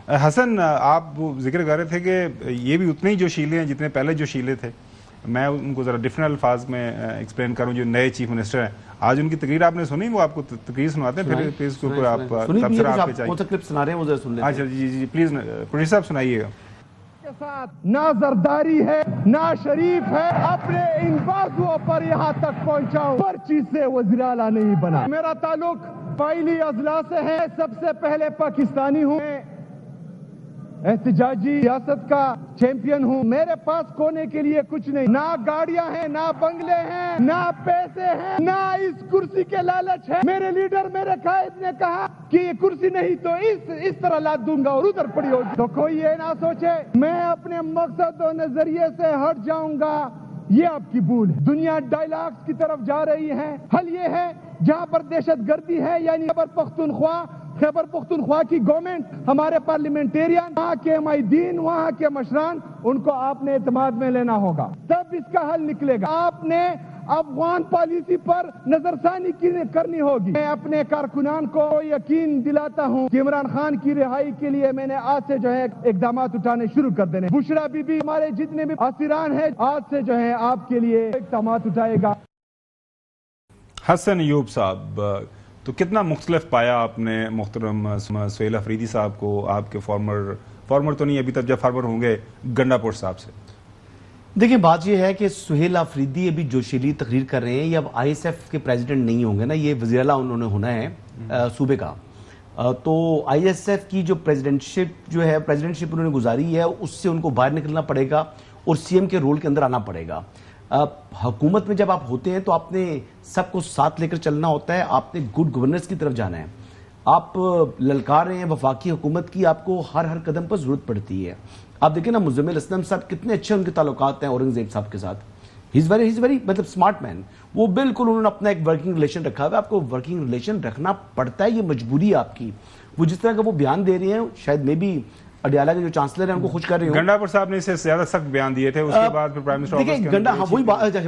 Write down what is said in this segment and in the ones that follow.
حسن آپ ذکر کر رہے تھے کہ یہ بھی اتنے ہی جوشیلے ہیں جتنے پہلے جوشیلے تھے. میں ان کو ذرا ڈفرنٹ الفاظ میں ایکسپلین کروں. جو نئے چیف منسٹر ہیں, آج ان کی تقریر آپ نے سنی, وہ آپ کو تقریر سناتے ہیں, پھر اس کے اوپر آپ تبصرہ آپ کے چاہیے. کون سا کلپ سنا رہے ہیں وہ ذرا سن لیتے ہیں. اچھا جی پلیز پروڈیوسر صاحب سنائیے گا. کے ساتھ نہ زرداری ہے نہ شریف ہے, اپنے ان بازوؤں پر یہاں تک پہنچاؤں, ہر چیز سے وزیر اعلیٰ نہیں بنا. میرا تعلق پہلی اضلاع سے ہے, سب سے پہلے پاکستانی ہوں, احتجاجی سیاست کا چیمپئن ہوں. میرے پاس کھونے کے لیے کچھ نہیں, نہ گاڑیاں ہیں, نہ بنگلے ہیں, نہ پیسے ہیں, نہ اس کرسی کے لالچ ہے. میرے لیڈر, میرے قائد نے کہا کہ یہ کرسی نہیں تو اس طرح لاد دوں گا اور ادھر پڑی ہوگی. تو کوئی یہ نہ سوچے میں اپنے مقصد و نظریے سے ہٹ جاؤں گا, یہ آپ کی بھول ہے. دنیا ڈائلاگز کی طرف جا رہی ہے. حل یہ ہے جہاں پر دہشت گردی ہے, یعنی خیبر پختونخوا کی گورنمنٹ, ہمارے پارلیمنٹیرین, وہاں کے قائدین, وہاں کے مشران, ان کو آپ نے اعتماد میں لینا ہوگا, تب اس کا حل نکلے گا. آپ نے افغان پالیسی پر نظر ثانی کرنی ہوگی. میں اپنے کارکنان کو یقین دلاتا ہوں کہ عمران خان کی رہائی کے لیے میں نے آج سے اقدامات اٹھانے شروع کر دینے. بشرا بی بی, ہمارے جتنے بھی اسیران ہیں, آج سے آپ کے لیے اقدامات اٹھائے گا. حسن ایوب صاحب, تو کتنا مختلف پایا آپ نے محترم سہیل افریدی صاحب کو, آپ کے فارمر تو نہیں ابھی تک, جب فارمر ہوں گے, گنڈا پور صاحب سے؟ دیکھیں بات یہ ہے کہ سہیل افریدی ابھی جوشیلی تقریر کر رہے ہیں, یہ اب آئی ایس ایف کے پریزیڈنٹ نہیں ہوں گے نا, یہ وزیر اعلیٰ انہوں نے ہونا ہے صوبے کا. تو آئی ایس ایف کی جو پریزیڈنٹشپ انہوں نے گزاری ہے, اس سے ان کو باہر نکلنا پڑے گا اور سی ایم کے رول کے اندر آنا پڑے گا. حکومت میں جب آپ ہوتے ہیں تو آپ نے سب کو ساتھ لے کر چلنا ہوتا ہے, آپ نے گڈ گورننس کی طرف جانا ہے. آپ للکار رہے ہیں وفاقی حکومت کی, آپ کو ہر قدم پر ضرورت پڑتی ہے. آپ دیکھیں نا مزمل اسلم صاحب کتنے اچھے ان کے تعلقات ہیں اورنگزیب صاحب کے ساتھ. ہیز ویری مطلب اسمارٹ مین. وہ بالکل انہوں نے اپنا ایک ورکنگ ریلیشن رکھا ہوا ہے. آپ کو ورکنگ ریلیشن رکھنا پڑتا ہے, یہ مجبوری ہے آپ کی. وہ جس طرح کا وہ بیان دے رہے ہیں, شاید میں بھی اڈیالہ کے جو چانسلر ہیں ان کو خوش کر رہے ہوں. گنڈا پور صاحب نے اس سے زیادہ سخت بیان دیے تھے, اس کے بعد پھر پرائم منسٹر آفس دیکھیں گنڈا, ہاں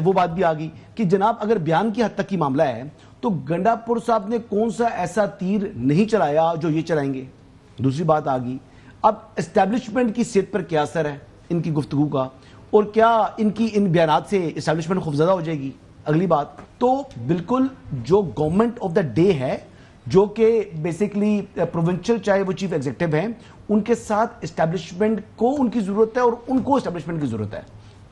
وہ بات بھی آ گئی کہ جناب اگر بیان کی حد تک کی معاملہ ہے تو گنڈا پور صاحب نے کون سا ایسا تیر نہیں چلایا جو یہ چلائیں گے. دوسری بات آ گئی, اب اسٹیبلشمنٹ کی صحت پر کیا اثر ہے ان کی گفتگو کا, اور کیا ان بیانات سے اسٹیبلشمنٹ خوفزدہ ہو جائے گی. اگلی بات تو بالکل جو گورنمنٹ آف دا ڈے ہے, جو کہ بیسیکلی پروونشل, چاہے وہ چیف ایگزیکٹو ہیں, ان کے ساتھ اسٹیبلشمنٹ کو ان کی ضرورت ہے اور ان کو اسٹیبلشمنٹ کی ضرورت ہے.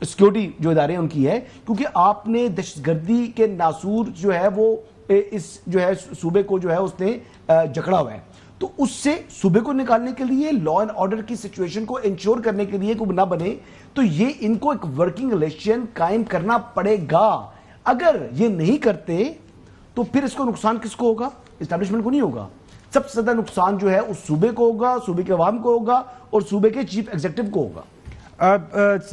سیکیورٹی جو ادارے ہیں ان کی ہے, کیونکہ آپ نے دہشت گردی کے ناسور جو ہے وہ اس جو ہے صوبے کو جو ہے اس نے جکڑا ہوا ہے. تو اس سے صوبے کو نکالنے کے لیے, لا اینڈ آرڈر کی سچویشن کو انشور کرنے کے لیے کوئی نہ بنے, تو یہ ان کو ایک ورکنگ ریلیشن قائم کرنا پڑے گا. اگر یہ نہیں کرتے تو پھر اس کو نقصان کس کو ہوگا؟ اسٹیبلشمنٹ کو نہیں ہوگا. سب سے زیادہ نقصان جو ہے اس صوبے کو ہوگا, صوبے کے عوام کو ہوگا اور صوبے کے چیف ایگزیکٹو کو ہوگا.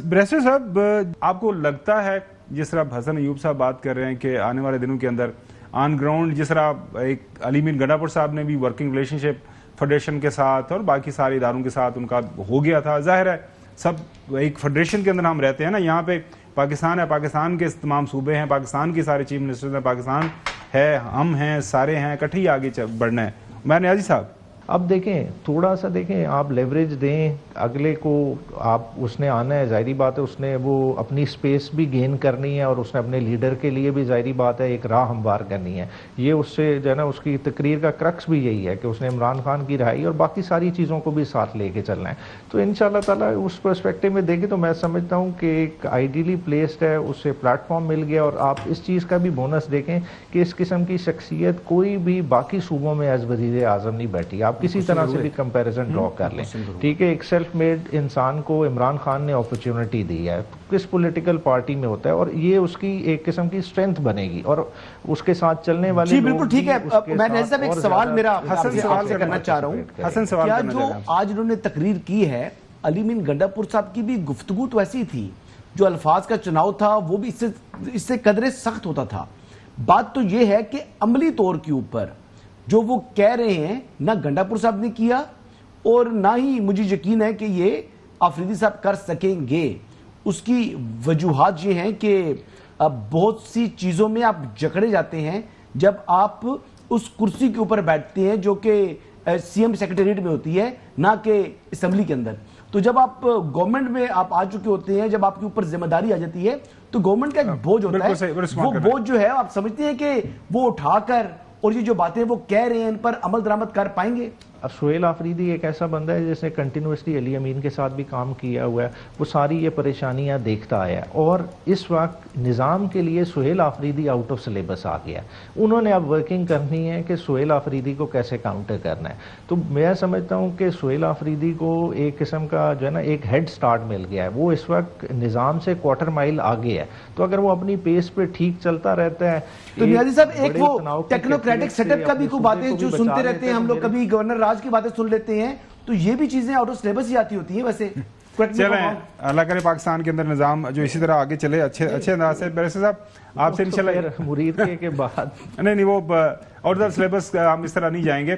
بریسٹر صاحب, آپ کو لگتا ہے جس طرح حسن ایوب صاحب بات کر رہے ہیں کہ آنے والے دنوں کے اندر آن گراؤنڈ, جس طرح ایک علی مین گنڈا پور صاحب نے بھی ورکنگ ریلیشن شپ فیڈریشن کے ساتھ اور باقی سارے اداروں کے ساتھ ان کا ہو گیا تھا, ظاہر ہے سب ایک فیڈریشن کے اندر ہم رہتے ہیں نا, یہاں پہ پاکستان ہے, پاکستان کے تمام صوبے ہیں, پاکستان کے سارے چیف منسٹر ہیں, پاکستان ہے, ہم ہیں, سارے ہیں, اکٹھے ہی آگے بڑھنا ہے. میں نیازی صاحب, اب دیکھیں تھوڑا سا دیکھیں, آپ لیوریج دیں اگلے کو, آپ اس نے آنا ہے, ظاہری بات ہے اس نے وہ اپنی سپیس بھی گین کرنی ہے اور اس نے اپنے لیڈر کے لیے بھی ظاہری بات ہے ایک راہ ہموار کرنی ہے. یہ اس سے جو ہے نا اس کی تقریر کا کرکس بھی یہی ہے کہ اس نے عمران خان کی رہائی اور باقی ساری چیزوں کو بھی ساتھ لے کے چلنا ہے. تو انشاءاللہ تعالیٰ اس پرسپیکٹو میں دیکھیں تو میں سمجھتا ہوں کہ ایک آئیڈیلی پلیسڈ ہے, اسے پلیٹ فارم مل گیا. اور آپ اس چیز کا بھی بونس دیکھیں کہ اس قسم کی شخصیت کوئی بھی باقی صوبوں میں ایز وزیر اعظم نہیں بیٹھی. آپ کسی طرح سے بھی کمپیریزن ڈرا کر لیں, ٹھیک ہے. ایک سیلف میڈ انسان کو عمران خان نے اپرچونٹی دی ہے, کس پولیٹیکل پارٹی میں ہوتا ہے, اور یہ اس کی ایک قسم کی اسٹرینتھ بنے گی اور اس کے ساتھ چلنے والے. جی بالکل ٹھیک ہے. میں نے صاحب ایک سوال میرا حسن سوال سے کرنا چاہ رہا ہوں, کیا جو آج انہوں نے تقریر کی ہے علی مین گنڈا پور صاحب کی بھی گفتگو تو ایسی تھی, جو الفاظ کا چناؤ تھا وہ بھی اس سے قدرے سخت ہوتا تھا. بات تو یہ ہے کہ عملی طور کے اوپر جو وہ کہہ رہے ہیں نہ گنڈا پور صاحب نے کیا اور نہ ہی مجھے یقین ہے کہ یہ افریدی صاحب کر سکیں گے. اس کی وجوہات یہ ہیں کہ بہت سی چیزوں میں آپ جکڑے جاتے ہیں جب آپ اس کرسی کے اوپر بیٹھتے ہیں جو کہ سی ایم سیکریٹریٹ میں ہوتی ہے نہ کہ اسمبلی کے اندر. تو جب آپ گورنمنٹ میں آپ آ چکے ہوتے ہیں, جب آپ کے اوپر ذمہ داری آ جاتی ہے تو گورنمنٹ کا ایک بوجھ ہوتا ہے, وہ بوجھ جو ہے آپ سمجھتے ہیں کہ وہ اٹھا کر اور یہ جو باتیں وہ کہہ رہے ہیں ان پر عمل درآمد کر پائیں گے؟ اب سہیل آفریدی ایک ایسا بندہ ہے جس نے کنٹینیوسلی علی امین کے ساتھ بھی کام کیا ہوا ہے, وہ ساری یہ پریشانیاں دیکھتا آیا ہے, اور اس وقت نظام کے لیے Sohail Afridi out of syllabus آ گیا. انہوں نے اب ورکنگ کرنی ہے کہ سہیل آفریدی کو کیسے کاؤنٹر کرنا ہے. تو میں سمجھتا ہوں کہ سہیل آفریدی کو ایک قسم کا جو ہے نا ایک ہیڈ سٹارٹ مل گیا ہے, وہ اس وقت نظام سے کوارٹر مائل آگے ہے. تو اگر وہ اپنی پیس پہ ٹھیک چلتا رہتا ہے تو نیازی صاحب ایک وہ ٹیکنوکریٹک سیٹ اپ کا بھی کوئی باتیں جو سنتے رہتے ہیں ہم لوگ, کبھی گورنر راج کی باتیں سن لیتے ہیں, تو یہ بھی چیزیں آؤٹ آف سلیبس ہی آتی ہوتی ہیں. ویسے چلیں اللہ کرے پاکستان کے اندر نظام جو اسی طرح آگے چلے اچھے انداز سے. بیرسٹر صاحب آپ سے انشاءاللہ مرید کے بعد نہیں وہ آؤٹ آف سلیبس ہم اس طرح نہیں جائیں گے.